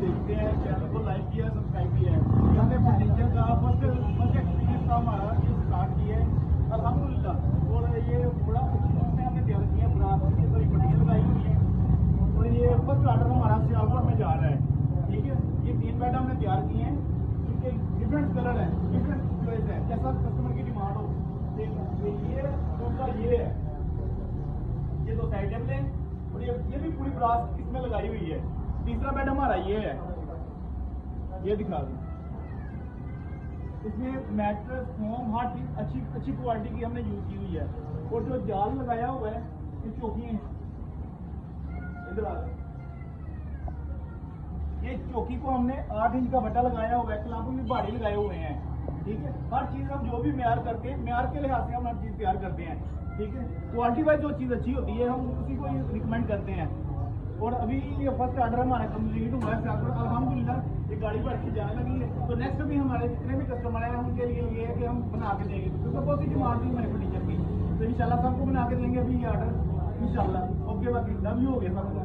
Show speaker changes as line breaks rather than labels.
देखते हैं, चैनल को लाइक किया है, सब्सक्राइब किया है। हमने फर्नीचर का फर्स्ट एक्सपीरियंस का हमारा ये स्टार्ट किया है अल्हम्दुलिल्लाह। और ये बड़ा अच्छी तरह से हमने तैयार किया है, ब्रास की सारी पट्टियाँ लगाई हुई हैं। और ये फर्स्ट ऑर्डर हमारा सियालकोट में जा रहा है, ठीक है। ये 3 बेड हमने तैयार किए हैं, इनके डिफरेंट कलर हैं, डिफरेंट चॉइस है, जैसा कस्टमर की डिमांड हो। ये दूसरा ये है, ये 2 साइड टेबल हैं और ये भी पूरी ब्रास इसमें लगाई हुई है। तीसरा बेड हमारा ये है, ये दिखा दूं। इसमें मैट्रेस फोम हर चीज अच्छी क्वालिटी की हमने यूज की हुई है। और जो जाल लगाया हुआ है, ये चौकी है, इधर आ जाओ। ये चौकी को हमने 8 इंच का बट्टा लगाया हुआ है, क्लांपों में बाड़ी लगाए हुए हैं, ठीक है। हर चीज हम जो भी म्यार करते हैं, म्यार के लिहाज से हम हर चीज तैयार करते हैं, ठीक है। क्वालिटी वाइज जो चीज अच्छी होती है हम उसी को रिकमेंड करते हैं। और अभी ये फर्स्ट ऑर्डर हमारा कंप्लीट हुआ है, अल्हम्दुलिल्लाह ये गाड़ी बढ़ के जाने लगी है। तो नेक्स्ट भी हमारे जितने भी कस्टमर हैं उनके लिए ये है कि हम बना के देंगे, क्योंकि बहुत ही डिमांड थी हमारे फर्नीचर की। तो इंशाल्लाह सबको बना के देंगे अभी ये ऑर्डर इंशाल्लाह। ओके, बाकी लव यू हो गया सबका।